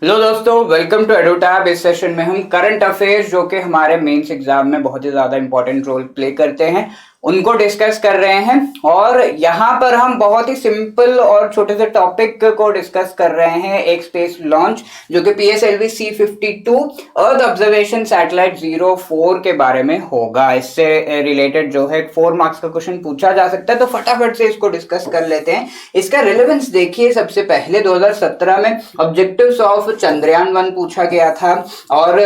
Hello दोस्तों, welcome to एडोटैब। इस session में हम करंट अफेयर्स जो कि हमारे मेंस एग्जाम में बहुत ही ज्यादा इंपॉर्टेंट रोल प्ले करते हैं उनको डिस्कस कर रहे हैं। और यहाँ पर हम बहुत ही सिंपल और छोटे से टॉपिक को डिस्कस कर रहे हैं। एक स्पेस लॉन्च जो कि PSLV C52 earth observation satellite 04 के बारे में होगा। इससे रिलेटेड जो है 4 मार्क्स का क्वेश्चन पूछा जा सकता है, तो फटाफट से इसको डिस्कस कर लेते हैं। इसका रिलेवेंस देखिए, सबसे पहले 2017 में ऑब्जेक्टिव्स ऑफ चंद्रयान 1 पूछा गया था, और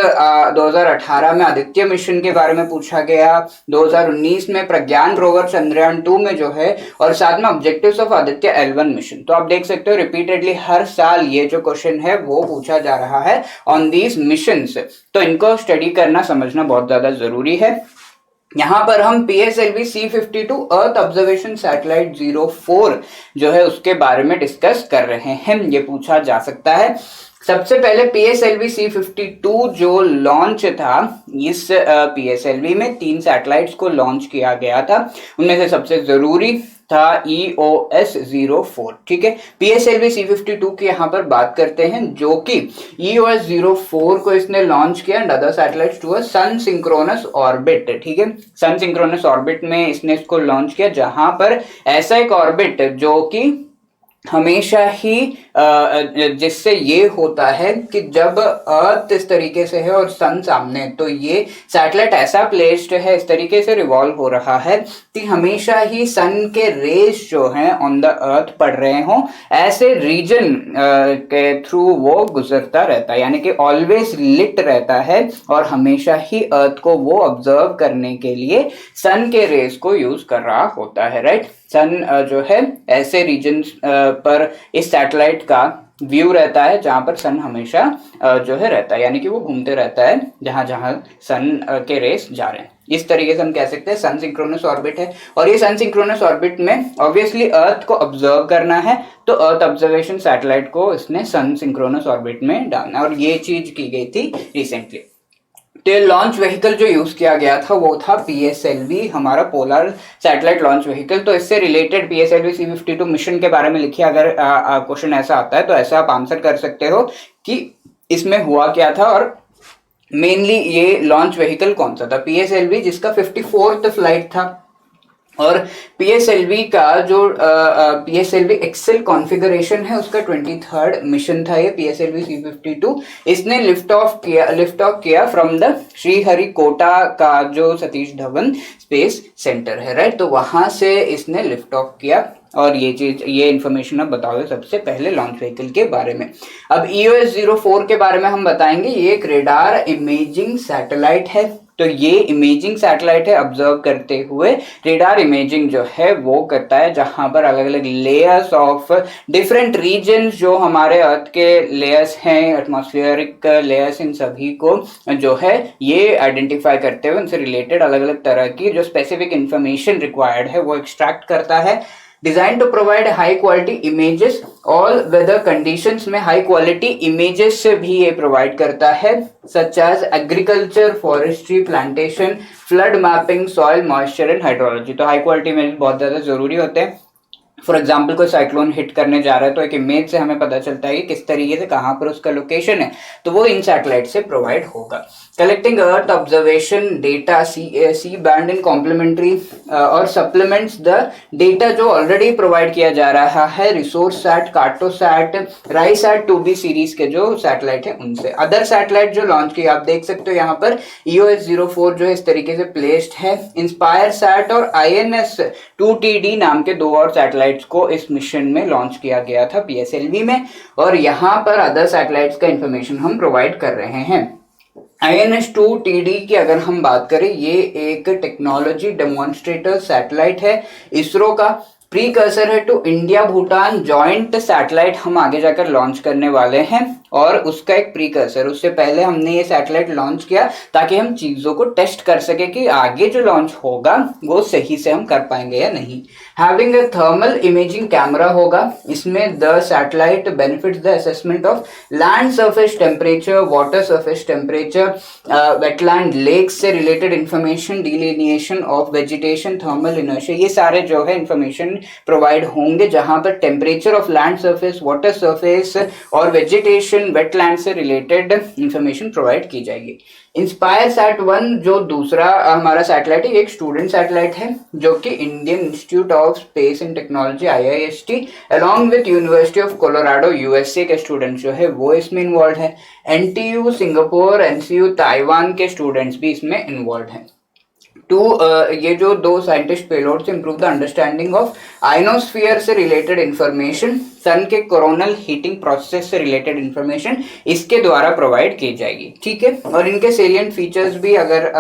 2018 में आदित्य मिशन के बारे में पूछा गया, 2019 में प्रज्ञान रोवर चंद्रयान 2 में जो है, और साथ में objectives of Aditya L1 mission. तो आप देख सकते हो रिपीटेडली हर साल ये जो क्वेश्चन है वो पूछा जा रहा है ऑन दीज मिशंस। तो इनको स्टडी करना समझना बहुत ज्यादा जरूरी है। यहां पर हम PSLV C52 earth observation satellite 04 जो है उसके बारे में डिस्कस कर रहे हैं। ये पूछा जा सकता है। सबसे पहले PSLV C52 जो लॉन्च था, इस PSLV में 3 सैटेलाइट्स को लॉन्च किया गया था। उनमें से सबसे जरूरी था EOS-04। ठीक है, PSLV C52 की यहां पर बात करते हैं, जो कि EOS-04 को इसने लॉन्च किया and other satellites to a sun synchronous orbit. ठीक है, सन सिंक्रोनस ऑर्बिट में इसने इसको लॉन्च किया, जहां पर ऐसा एक ऑर्बिट जो कि हमेशा ही जिससे ये होता है कि जब अर्थ इस तरीके से है और सन सामने, तो ये सैटेलाइट ऐसा प्लेस्ड है, इस तरीके से रिवॉल्व हो रहा है कि हमेशा ही सन के रेज जो हैं ऑन द अर्थ पड़ रहे हों, ऐसे रीजन के थ्रू वो गुजरता रहता है, यानी कि ऑलवेज लिट रहता है और हमेशा ही अर्थ को वो ऑब्जर्व करने के लिए सन के रेज को यूज कर रहा होता है। राइट, सन जो है ऐसे रीजन पर इस सैटेलाइट का व्यू रहता है जहां पर सन हमेशा जो है रहता है, यानी कि वो घूमते रहता है जहां जहां सन के रेस जा रहे हैं। इस तरीके से हम कह सकते हैं सन सिंक्रोनस ऑर्बिट है। और ये सन सिंक्रोनस ऑर्बिट में ऑब्वियसली अर्थ को ऑब्जर्व करना है, तो अर्थ ऑब्जर्वेशन सैटेलाइट को इसने सन सिंक्रोनस ऑर्बिट में डालना है, और ये चीज की गई थी रिसेंटली। तो लॉन्च व्हीकल जो यूज किया गया था वो था PSLV, हमारा पोलर सैटेलाइट लॉन्च व्हीकल। तो इससे रिलेटेड PSLV C52 मिशन के बारे में लिखिए। अगर क्वेश्चन ऐसा आता है तो ऐसा आप आंसर कर सकते हो कि इसमें हुआ क्या था, और मेनली ये लॉन्च व्हीकल कौन सा था। PSLV जिसका 54th फ्लाइट था, और PSLV का जो PSLV एक्सेल कॉन्फ़िगरेशन है उसका 23rd मिशन था ये PSLV C52। इसने लिफ्ट ऑफ किया फ्रॉम द श्रीहरिकोटा का जो सतीश धवन स्पेस सेंटर है। राइट, तो वहां से इसने लिफ्ट ऑफ किया, और ये इंफॉर्मेशन अब बताओगे सबसे पहले लॉन्च व्हीकल के बारे में। अब EOS-04 के बारे में हम बताएंगे। ये एक रेडार इमेजिंग सैटेलाइट है। तो ये इमेजिंग सैटेलाइट है, ऑब्जर्व करते हुए रेडार इमेजिंग जो है वो करता है, जहां पर अलग अलग लेयर्स ऑफ डिफरेंट रीजन्स जो हमारे अर्थ के लेयर्स हैं, एटमॉस्फेरिक लेयर्स, इन सभी को जो है ये आइडेंटिफाई करते हुए उनसे रिलेटेड अलग अलग तरह की जो स्पेसिफिक इंफॉर्मेशन रिक्वायर्ड है वो एक्सट्रैक्ट करता है। Design to provide high quality images all weather conditions में हाई क्वालिटी इमेजेस से भी ये प्रोवाइड करता है, such as agriculture, forestry, plantation, flood mapping, soil moisture and hydrology. तो हाई क्वालिटी इमेज बहुत ज्यादा जरूरी होते हैं। फॉर एग्जाम्पल कोई साइक्लोन हिट करने जा रहा है तो एक इमेज से हमें पता चलता है कि किस तरीके से कहां पर उसका लोकेशन है, तो वो इन सैटेलाइट से प्रोवाइड होगा। Collecting earth observation data C band in complementary और सप्लीमेंट्स द डेटा जो ऑलरेडी प्रोवाइड किया जा रहा है Resourcesat, Cartosat, RISAT 2B series के जो सैटेलाइट है उनसे। अदर सैटेलाइट जो लॉन्च किया आप देख सकते हो यहाँ पर EOS-04 जो है इस तरीके से प्लेस्ड है। इंस्पायर सैट और INS-2TD नाम के 2 और सैटेलाइट्स को इस मिशन में लॉन्च किया गया था PSLV में, और यहाँ पर अदर सैटेलाइट्स का इंफॉर्मेशन हम प्रोवाइड कर रहे हैं। INS-2TD की अगर हम बात करें, ये एक टेक्नोलॉजी डेमोन्स्ट्रेटर सैटेलाइट है इसरो का। प्रीकर्सर है to India Bhutan joint satellite हम आगे जाकर लॉन्च करने वाले हैं, और उसका एक प्रीकर्सर। उससे पहले हमने ये सैटेलाइट लॉन्च किया ताकि हम चीजों को टेस्ट कर सके कि आगे जो लॉन्च होगा वो सही से हम कर पाएंगे या नहीं। Having a thermal imaging camera होगा इसमें। The satellite benefits the assessment of land surface temperature, water surface temperature, wetland lakes से related information, delineation of vegetation, thermal inertia, ये सारे जो है इंफॉर्मेशन प्रोवाइड होंगे जहां पर temperature of land surface, water surface और वेजिटेशन, वेटलैंड से रिलेटेड इंफॉर्मेशन प्रोवाइड की जाएगी। इंस्पायर सैट 1 जो दूसरा हमारा सैटेलाइट है, एक स्टूडेंट सैटेलाइट है जो कि Indian institute of space and technology IIST along with university of Colorado USA के स्टूडेंट्स जो है वो इसमें इन्वॉल्व है। NTU सिंगापुर, NCU ताइवान के स्टूडेंट्स भी इसमें इन्वॉल्व हैं। ये जो दो साइंटिस्ट पेलोड से improve the understanding of ionosphere से रिलेटेड इंफॉर्मेशन, सन के कोरोनल हीटिंग प्रोसेस से रिलेटेड इंफॉर्मेशन इसके द्वारा प्रोवाइड की जाएगी। ठीक है, और इनके सेलिएंट फीचर्स भी अगर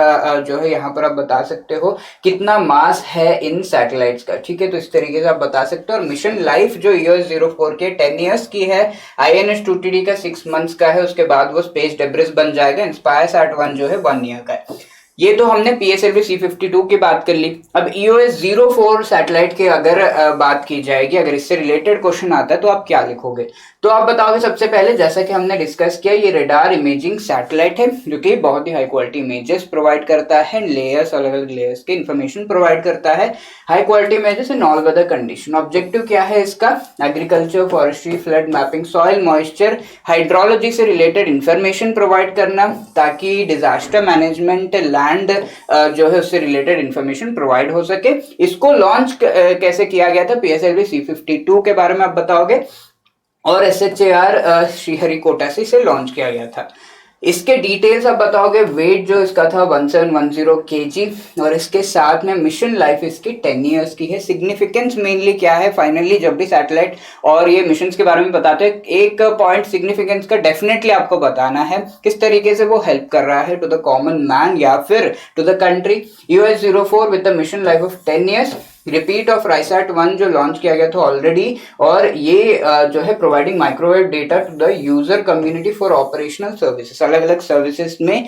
जो है यहाँ पर आप बता सकते हो कितना मास है इन सैटेलाइट्स का। ठीक है, तो इस तरीके से आप बता सकते हो। और मिशन लाइफ जो EOS-04 के 10 ईयर्स की है, INS-2TD का 6 मंथ्स का है, उसके बाद वो स्पेस डेब्रिस बन जाएगा। इंस्पायर सैट 1 जो है 1 ईयर का है। ये तो हमने PSLV C52 की बात कर ली। अब EOS-04 सैटेलाइट की अगर बात की जाएगी, अगर इससे रिलेटेड क्वेश्चन आता है तो आप क्या लिखोगे? तो आप बताओगे सबसे पहले, जैसा कि हमने डिस्कस किया, ये रेडार इमेजिंग सैटेलाइट है जो कि बहुत ही हाई क्वालिटी इमेजेस प्रोवाइड करता है, लेयर्स, अलग अलग लेयर्स के इंफॉर्मेशन प्रोवाइड करता है, high quality images in all weather condition. Objective क्या है इसका? Agriculture, forestry, flood mapping, soil moisture, hydrology से रिलेटेड इंफॉर्मेशन प्रोवाइड करना, ताकि डिजास्टर मैनेजमेंट, लैंड जो है उससे रिलेटेड इंफॉर्मेशन प्रोवाइड हो सके। इसको लॉन्च कैसे किया गया था? PSLV C52 के बारे में आप बताओगे, और SHAR श्रीहरिकोटा से इसे लॉन्च किया गया था। इसके डिटेल्स आप बताओगे। वेट जो इसका था 1710 kg, और इसके साथ में मिशन लाइफ इसकी 10 ईयर्स की है। सिग्निफिकेंस मेनली क्या है? फाइनली जब भी सैटेलाइट और ये मिशन के बारे में बताते हैं, एक पॉइंट सिग्निफिकेंस का डेफिनेटली आपको बताना है, किस तरीके से वो हेल्प कर रहा है टू द कॉमन मैन या फिर to the country. EOS-04 with the mission life of 10 years, repeat of RISAT 1 जो लॉन्च किया गया था ऑलरेडी, और ये जो है providing microwave data to the user community for operational services. अलग अलग सर्विसेज में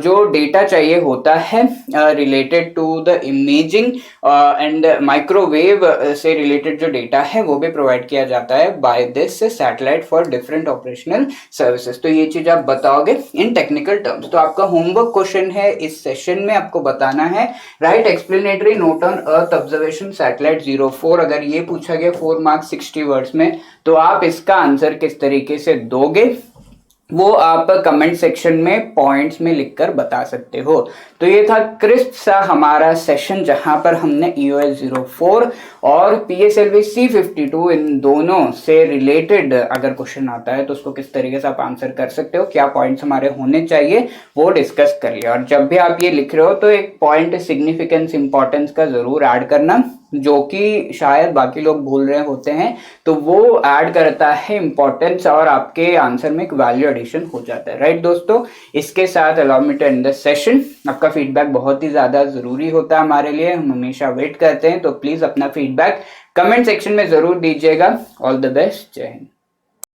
जो डेटा चाहिए होता है related to the imaging and microwave से रिलेटेड जो डेटा है वो भी प्रोवाइड किया जाता है by this satellite for different operational services. तो ये चीज आप बताओगे इन टेक्निकल टर्म्स। तो आपका होमवर्क क्वेश्चन है इस सेशन में, आपको बताना है right explanatory note on earth observation satellite 04। अगर ये पूछा गया 4 मार्क्स 60 वर्ड्स में, तो आप इसका आंसर किस तरीके से दोगे वो आप कमेंट सेक्शन में पॉइंट्स में लिखकर बता सकते हो। तो ये था क्रिस्प सा हमारा सेशन जहां पर हमने EOS-04 और PSLV C52 इन दोनों से रिलेटेड अगर क्वेश्चन आता है तो उसको किस तरीके से आप आंसर कर सकते हो, क्या पॉइंट्स हमारे होने चाहिए वो डिस्कस कर लिया। और जब भी आप ये लिख रहे हो तो एक पॉइंट सिग्निफिकेंस इंपॉर्टेंस का जरूर ऐड करना, जो कि शायद बाकी लोग भूल रहे होते हैं, तो वो ऐड करता है इंपॉर्टेंस और आपके आंसर में एक वैल्यू एडिशन हो जाता है। राइट दोस्तों, इसके साथ allow me to end the session. आपका फीडबैक बहुत ही ज्यादा जरूरी होता है हमारे लिए, हम हमेशा वेट करते हैं, तो प्लीज अपना फीडबैक कमेंट सेक्शन में जरूर दीजिएगा। ऑल द बेस्ट, जय हिंद।